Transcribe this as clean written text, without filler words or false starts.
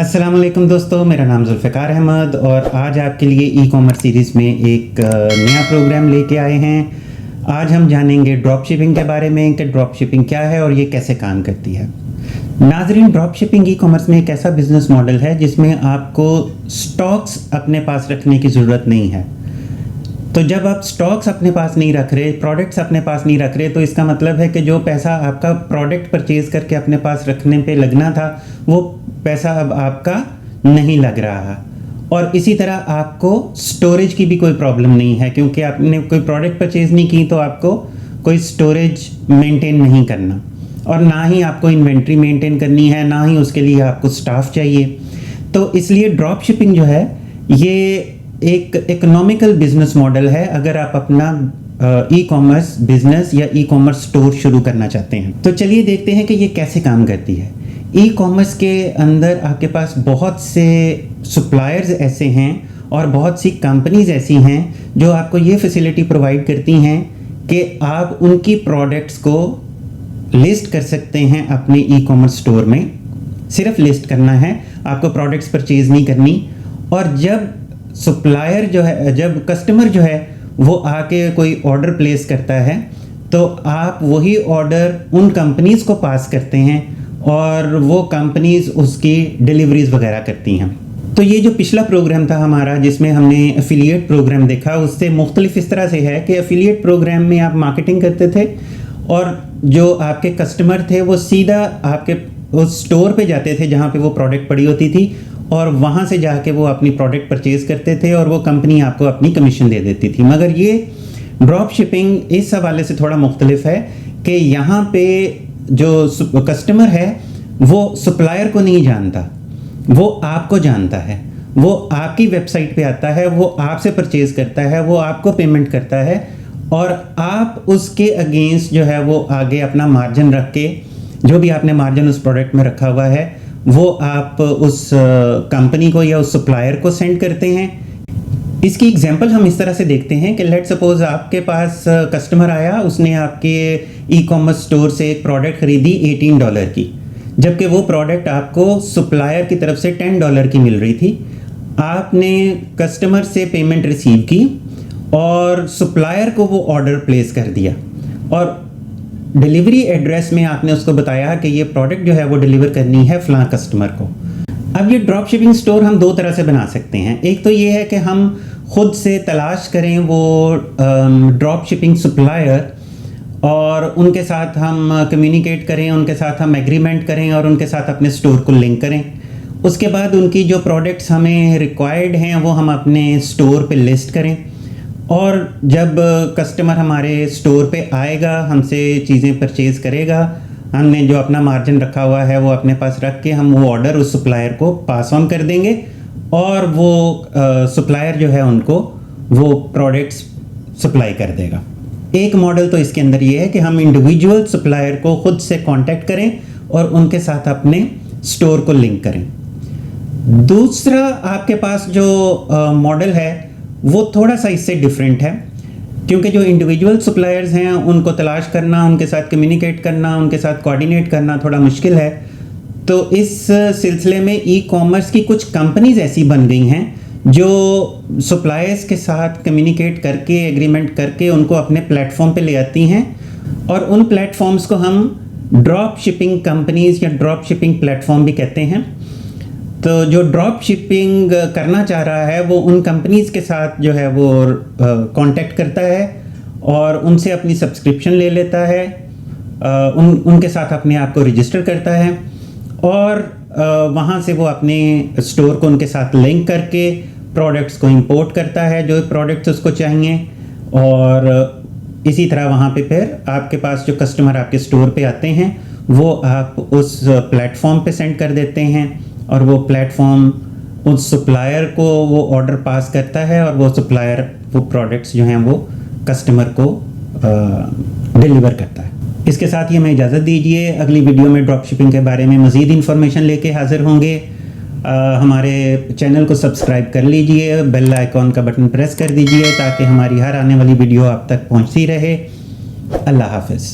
अस्सलाम वालेकुम दोस्तों, मेरा नाम जुल्फ़िकार अहमद और आज आपके लिए ई कॉमर्स सीरीज़ में एक नया प्रोग्राम लेके आए हैं। आज हम जानेंगे ड्रॉप शिपिंग के बारे में कि ड्रॉप शिपिंग क्या है और ये कैसे काम करती है। नाज़रीन, ड्रॉप शिपिंग ई कॉमर्स में एक ऐसा बिज़नेस मॉडल है जिसमें आपको स्टॉक्स अपने पास रखने की ज़रूरत नहीं है। तो जब आप स्टॉक्स अपने पास नहीं रख रहे, प्रोडक्ट्स अपने पास नहीं रख रहे, तो इसका मतलब है कि जो पैसा आपका प्रोडक्ट परचेज़ करके अपने पास रखने पे लगना था, वो पैसा अब आपका नहीं लग रहा। और इसी तरह आपको स्टोरेज की भी कोई प्रॉब्लम नहीं है, क्योंकि आपने कोई प्रोडक्ट परचेज़ नहीं की तो आपको कोई स्टोरेज मेंटेन नहीं करना, और ना ही आपको इन्वेंट्री मेंटेन करनी है, ना ही उसके लिए आपको स्टाफ चाहिए। तो इसलिए ड्रॉप शिपिंग जो है ये एक इकोनॉमिकल बिजनेस मॉडल है अगर आप अपना ई कॉमर्स बिजनेस या ई कॉमर्स स्टोर शुरू करना चाहते हैं। तो चलिए देखते हैं कि ये कैसे काम करती है। ई कॉमर्स के अंदर आपके पास बहुत से सप्लायर्स ऐसे हैं और बहुत सी कंपनीज ऐसी हैं जो आपको ये फैसिलिटी प्रोवाइड करती हैं कि आप उनकी प्रोडक्ट्स को लिस्ट कर सकते हैं अपने ई कॉमर्स स्टोर में। सिर्फ लिस्ट करना है, आपको प्रोडक्ट्स परचेज नहीं करनी। और जब सप्लायर जो है, जब कस्टमर जो है वो आके कोई ऑर्डर प्लेस करता है तो आप वही ऑर्डर उन कंपनीज़ को पास करते हैं और वो कंपनीज़ उसकी डिलीवरीज वगैरह करती हैं। तो ये जो पिछला प्रोग्राम था हमारा जिसमें हमने एफिलिएट प्रोग्राम देखा, उससे मुख्तलिफ इस तरह से है कि एफिलिएट प्रोग्राम में आप मार्केटिंग करते थे और जो आपके कस्टमर थे वो सीधा आपके उस स्टोर पे जाते थे जहाँ पे वो प्रोडक्ट पड़ी होती थी और वहाँ से जाके वो अपनी प्रोडक्ट परचेज़ करते थे और वो कंपनी आपको अपनी कमीशन दे देती थी। मगर ये ड्रॉप शिपिंग इस हवाले से थोड़ा मुख्तलिफ है कि यहाँ पे जो कस्टमर है वो सप्लायर को नहीं जानता, वो आपको जानता है। वो आपकी वेबसाइट पे आता है, वो आपसे परचेज़ करता है, वो आपको पेमेंट करता है और आप उसके अगेंस्ट जो है वो आगे अपना मार्जिन रख के, जो भी आपने मार्जिन उस प्रोडक्ट में रखा हुआ है वो आप उस कंपनी को या उस सप्लायर को सेंड करते हैं। इसकी एग्जांपल हम इस तरह से देखते हैं कि लेट सपोज आपके पास कस्टमर आया, उसने आपके ई कॉमर्स स्टोर से एक प्रोडक्ट खरीदी $18 की, जबकि वो प्रोडक्ट आपको सप्लायर की तरफ से $10 की मिल रही थी। आपने कस्टमर से पेमेंट रिसीव की और सप्लायर को वो ऑर्डर प्लेस कर दिया और डिलीवरी एड्रेस में आपने उसको बताया कि ये प्रोडक्ट जो है वो डिलीवर करनी है फ़लाँ कस्टमर को। अब ये ड्रॉप शिपिंग स्टोर हम दो तरह से बना सकते हैं। एक तो ये है कि हम खुद से तलाश करें वो ड्रॉप शिपिंग सप्लायर और उनके साथ हम कम्युनिकेट करें, उनके साथ हम एग्रीमेंट करें और उनके साथ अपने स्टोर को लिंक करें। उसके बाद उनकी जो प्रोडक्ट्स हमें रिक्वायर्ड हैं वो हम अपने स्टोर पे लिस्ट करें और जब कस्टमर हमारे स्टोर पे आएगा, हमसे चीज़ें परचेज़ करेगा, हमने जो अपना मार्जिन रखा हुआ है वो अपने पास रख के हम वो ऑर्डर उस सप्लायर को पास ऑन कर देंगे और वो सप्लायर जो है उनको वो प्रोडक्ट्स सप्लाई कर देगा। एक मॉडल तो इसके अंदर ये है कि हम इंडिविजुअल सप्लायर को खुद से कांटेक्ट करें और उनके साथ अपने स्टोर को लिंक करें। दूसरा आपके पास जो मॉडल है वो थोड़ा सा इससे डिफरेंट है, क्योंकि जो इंडिविजुअल सप्लायर्स हैं उनको तलाश करना, उनके साथ कम्युनिकेट करना, उनके साथ कोऑर्डिनेट करना थोड़ा मुश्किल है। तो इस सिलसिले में ई कॉमर्स की कुछ कंपनीज ऐसी बन गई हैं जो सप्लायर्स के साथ कम्युनिकेट करके, एग्रीमेंट करके उनको अपने प्लेटफॉर्म पे ले आती हैं और उन प्लेटफॉर्म्स को हम ड्रॉप शिपिंग कंपनीज या ड्रॉप शिपिंग प्लेटफॉर्म भी कहते हैं। तो जो ड्रॉप शिपिंग करना चाह रहा है वो उन कंपनीज़ के साथ जो है वो कांटेक्ट करता है और उनसे अपनी सब्सक्रिप्शन ले लेता है, उनके साथ अपने आप को रजिस्टर करता है और वहाँ से वो अपने स्टोर को उनके साथ लिंक करके प्रोडक्ट्स को इंपोर्ट करता है जो प्रोडक्ट्स उसको चाहिए। और इसी तरह वहाँ पे फिर आपके पास जो कस्टमर आपके स्टोर पे आते हैं वो आप उस प्लेटफॉर्म पे सेंड कर देते हैं और वो प्लेटफॉर्म उस सप्लायर को वो ऑर्डर पास करता है और वो सप्लायर वो प्रोडक्ट्स जो हैं वो कस्टमर को डिलीवर करता है। इसके साथ ही हमें इजाज़त दीजिए, अगली वीडियो में ड्रॉप शिपिंग के बारे में मज़ीद इन्फॉर्मेशन लेके हाज़िर होंगे। हमारे चैनल को सब्सक्राइब कर लीजिए, बेल आइकॉन का बटन प्रेस कर दीजिए ताकि हमारी हर आने वाली वीडियो आप तक पहुंचती रहे। अल्लाह हाफ़िज़।